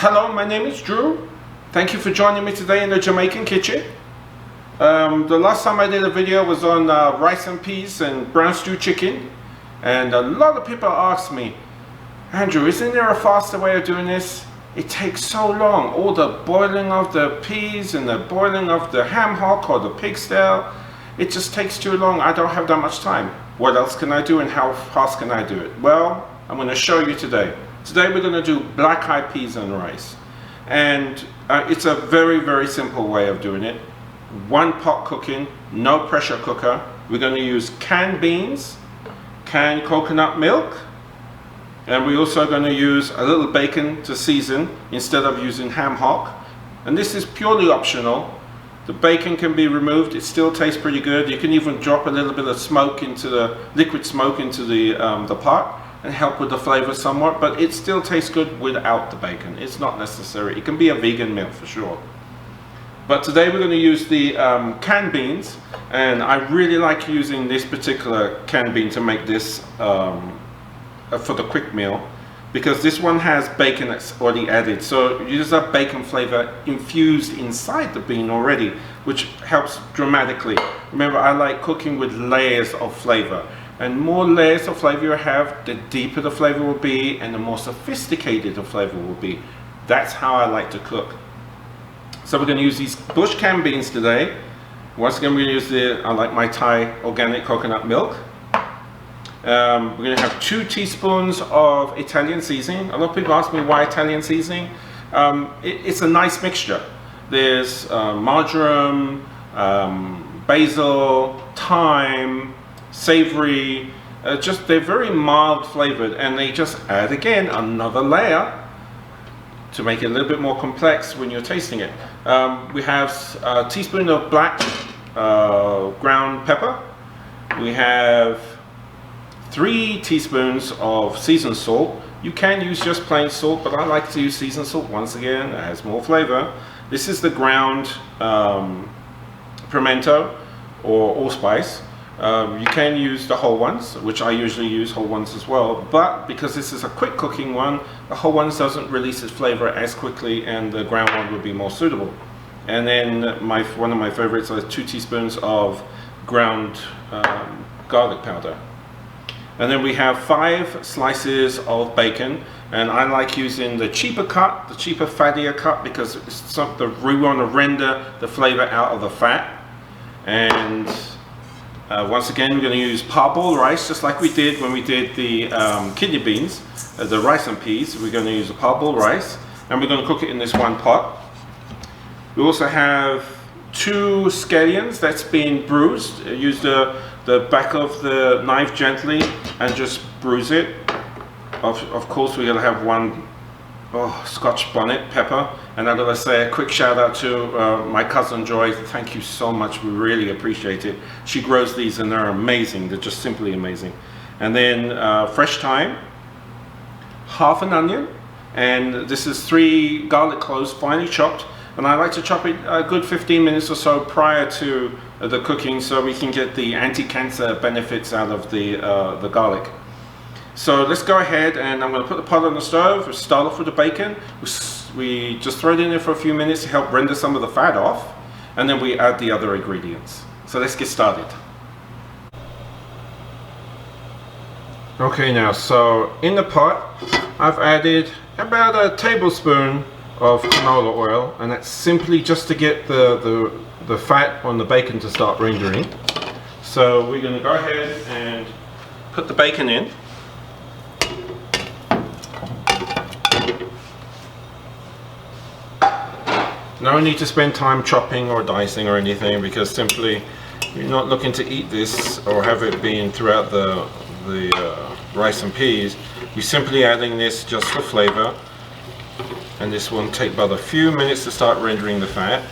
Hello, my name is Drew. Thank you for joining me today in the Jamaican kitchen. The last time I did a video was on rice and peas and brown stew chicken, and a lot of people asked me, Andrew, isn't there a faster way of doing this? It takes so long, all the boiling of the peas and the boiling of the ham hock or the pig style, it just takes too long. I don't have that much time. What else can I do and how fast can I do it? Well, I'm going to show you today. Today we're going to do black-eyed peas and rice, and it's a very simple way of doing it. One pot cooking, no pressure cooker. We're going to use canned beans, canned coconut milk, and we're also going to use a little bacon to season instead of using ham hock. And this is purely optional. The bacon can be removed, it still tastes pretty good. You can even drop a little bit of smoke into the liquid smoke into the pot and help with the flavor somewhat, but it still tastes good without the bacon. It's not necessary. It can be a vegan meal for sure. But today we're going to use the canned beans, and I really like using this particular canned bean to make this for the quick meal, because this one has bacon that's already added, so you just have bacon flavor infused inside the bean already, which helps dramatically. Remember, I like cooking with layers of flavor, and more layers of flavor you have, the deeper the flavor will be and the more sophisticated the flavor will be. That's how I like to cook. So we're going to use these bush canned beans today. Once again, we're going to use I like my Thai organic coconut milk. We're going to have 2 teaspoons of Italian seasoning. A lot of people ask me why Italian seasoning. It's a nice mixture. There's marjoram, basil, thyme, savory. They're very mild flavored, and they just add again another layer to make it a little bit more complex when you're tasting it. We have a teaspoon of black ground pepper. We have 3 teaspoons of seasoned salt. You can use just plain salt, but I like to use seasoned salt. Once again, it has more flavor. This is the ground pimento or allspice. You can use the whole ones, which I usually use whole ones as well, but because this is a quick cooking one, the whole ones doesn't release its flavor as quickly, and the ground one would be more suitable. And then one of my favorites is 2 teaspoons of ground garlic powder. And then we have 5 slices of bacon, and I like using the cheaper cut, the cheaper fattier cut, because we want to render the flavor out of the fat. And once again, we're going to use parboiled rice, just like we did when we did the kidney beans, the rice and peas. We're going to use the parboiled rice, and we're going to cook it in this one pot. We also have 2 scallions that's been bruised. Use the back of the knife gently and just bruise it. Of course, we're going to have 1 Scotch bonnet pepper, and I'm going to say a quick shout out to my cousin Joy. Thank you so much, we really appreciate it. She grows these and they're amazing, they're just simply amazing. And then fresh thyme, half an onion, and this is 3 garlic cloves finely chopped, and I like to chop it a good 15 minutes or so prior to the cooking, so we can get the anti-cancer benefits out of the garlic. So let's go ahead, and I'm going to put the pot on the stove. We'll start off with the bacon. We just throw it in there for a few minutes to help render some of the fat off, and then we add the other ingredients. So let's get started. Okay, now, so in the pot, I've added about a tablespoon of canola oil, and that's simply just to get the fat on the bacon to start rendering. So we're going to go ahead and put the bacon in. No need to spend time chopping or dicing or anything, because simply you're not looking to eat this or have it being throughout the rice and peas. You're simply adding this just for flavor, and this will take about a few minutes to start rendering the fat.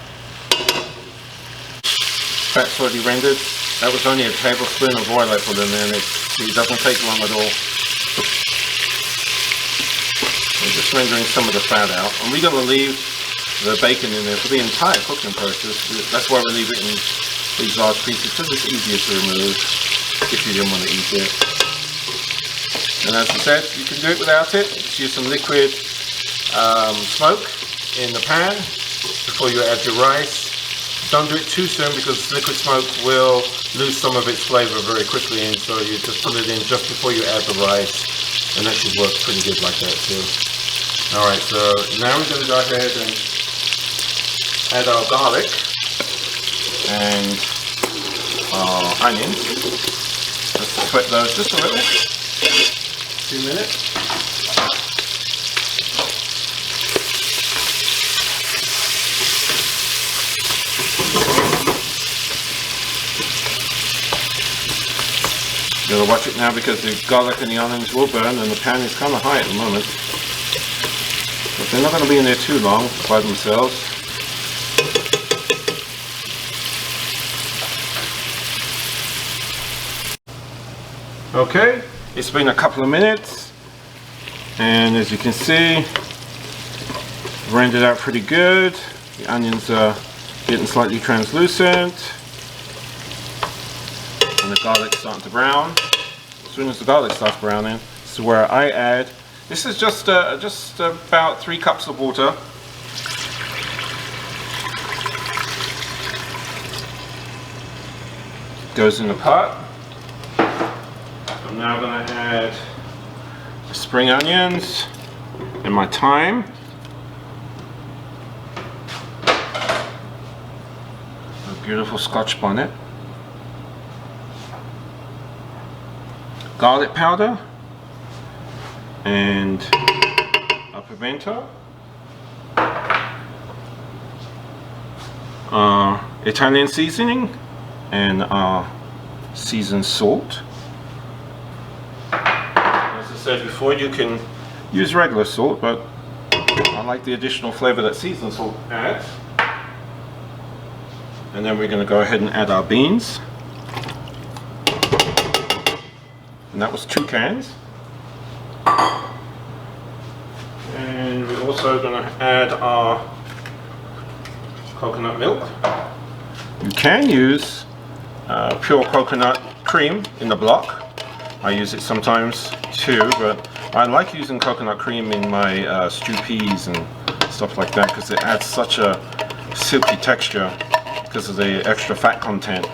Fat's already rendered. That was only a tablespoon of oil I put in there, and it doesn't take long at all. I'm just rendering some of the fat out, and we're going to leave the bacon in there for the entire cooking process. That's why we leave it in these large pieces, because it's easier to remove if you didn't want to eat it. And as I said, you can do it without it. Just use some liquid smoke in the pan before you add your rice. Don't do it too soon because liquid smoke will lose some of its flavor very quickly, and so you just put it in just before you add the rice, and that should work pretty good like that too. Alright, so now we're going to go ahead and add our garlic and our onions. Let's sweat those just a little, 2 minutes. You gotta watch it now because the garlic and the onions will burn, and the pan is kind of high at the moment. But they're not going to be in there too long by themselves. Okay, it's been a couple of minutes, and as you can see, rendered out pretty good. The onions are getting slightly translucent, and the garlic's starting to brown. As soon as the garlic starts browning, this is where I add. This is just about 3 cups of water. Goes in the pot. I'm now going to add the spring onions and my thyme. A beautiful Scotch bonnet. Garlic powder and a pimento. Italian seasoning and seasoned salt. As I said before, you can use regular salt, but I like the additional flavor that seasoned salt adds. And then we're going to go ahead and add our beans. And that was 2 cans. And we're also going to add our coconut milk. You can use pure coconut cream in the block. I use it sometimes too, but I like using coconut cream in my stew peas and stuff like that because it adds such a silky texture because of the extra fat content.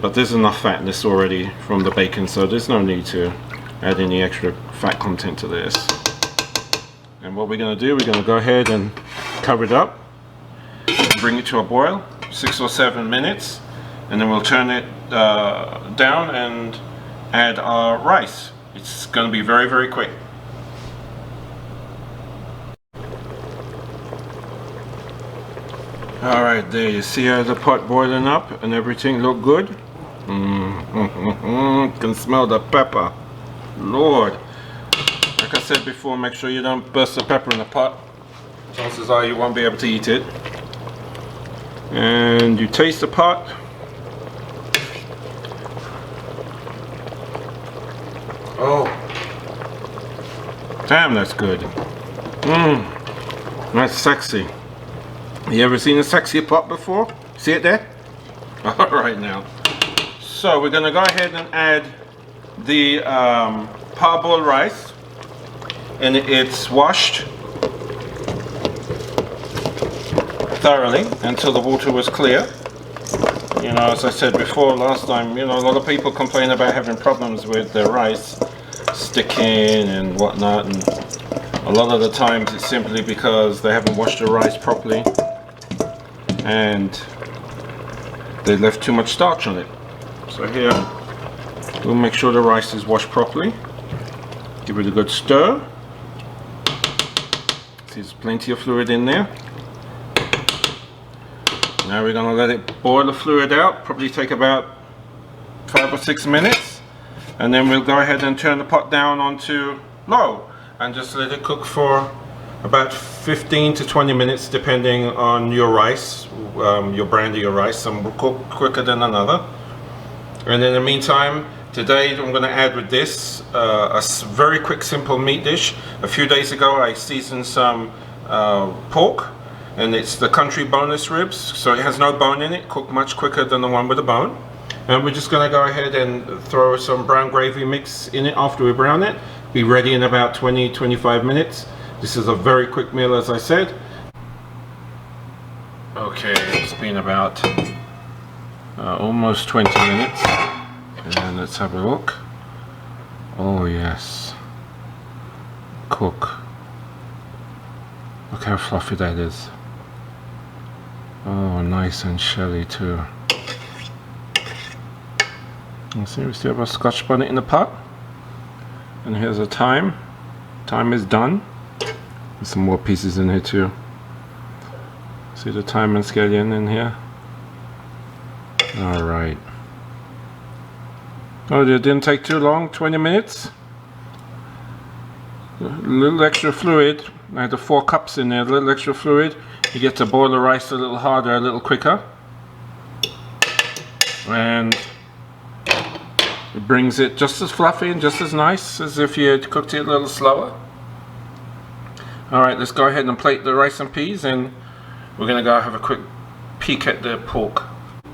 But there's enough fat in this already from the bacon, so there's no need to add any extra fat content to this. And what we're going to do, we're going to go ahead and cover it up, bring it to a boil, 6 or 7 minutes, and then we'll turn it down and add our rice. It's going to be very, very quick. Alright, there you see how the pot boiling up and everything look good. Can smell the pepper. Lord. Like I said before, make sure you don't burst the pepper in the pot. Chances are you won't be able to eat it. And you taste the pot. Oh. Damn, that's good. That's sexy. You ever seen a sexier pot before? See it there? Alright now. So we're going to go ahead and add the parboiled rice. And it's washed thoroughly until the water was clear. You know, as I said before last time, you know, a lot of people complain about having problems with their rice sticking and whatnot, and a lot of the times it's simply because they haven't washed the rice properly and they left too much starch on it. So here we'll make sure the rice is washed properly, give it a good stir. See, there's plenty of fluid in there. Now we're going to let it boil the fluid out, probably take about 5 or 6 minutes, and then we'll go ahead and turn the pot down onto low and just let it cook for about 15 to 20 minutes depending on your rice, your brand of your rice. Some will cook quicker than another. And in the meantime, today I'm going to add with this a very quick simple meat dish. A few days ago I seasoned some pork, and it's the country boneless ribs, so it has no bone in it, cooked much quicker than the one with the bone. And we're just going to go ahead and throw some brown gravy mix in it after we brown it. be ready in about 20-25 minutes. This is a very quick meal, as I said. Okay, it's been about almost 20 minutes, and let's have a look. Oh yes, cook. Look how fluffy that is. Oh, nice and shelly too. You see, we still have a Scotch bonnet in the pot. And here's the thyme. Thyme is done. There's some more pieces in here too. See the thyme and scallion in here? Alright. Oh, it didn't take too long, 20 minutes. A little extra fluid. I had the 4 cups in there, a little extra fluid. You get to boil the rice a little harder, a little quicker. And it brings it just as fluffy and just as nice as if you had cooked it a little slower. Alright, let's go ahead and plate the rice and peas, and we're going to go have a quick peek at the pork.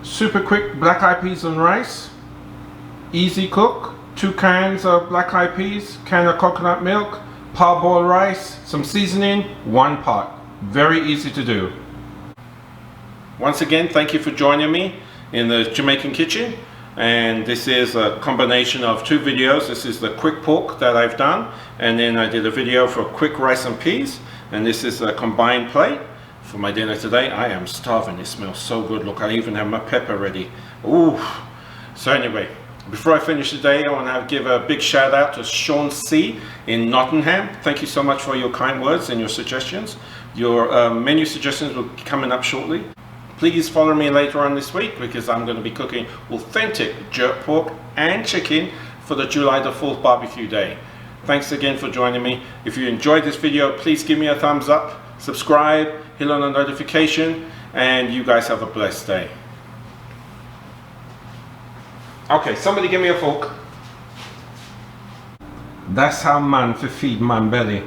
Super quick black eyed peas and rice. Easy cook. 2 cans of black eyed peas, can of coconut milk, parboiled rice, some seasoning, 1 pot. Very easy to do. Once again, thank you for joining me in the Jamaican kitchen. And this is a combination of 2 videos. This is the quick pork that I've done, and then I did a video for quick rice and peas, and this is a combined plate for my dinner today. I am starving. It smells so good. Look, I even have my pepper ready. Ooh. So anyway, before I finish today, I want to give a big shout out to Sean C in Nottingham. Thank you so much for your kind words and your suggestions. Your menu suggestions will be coming up shortly. Please follow me later on this week, because I'm going to be cooking authentic jerk pork and chicken for the July the 4th barbecue day. Thanks again for joining me. If you enjoyed this video, please give me a thumbs up, subscribe, hit on the notification, and you guys have a blessed day. Okay, somebody give me a fork. That's how man for feed man belly.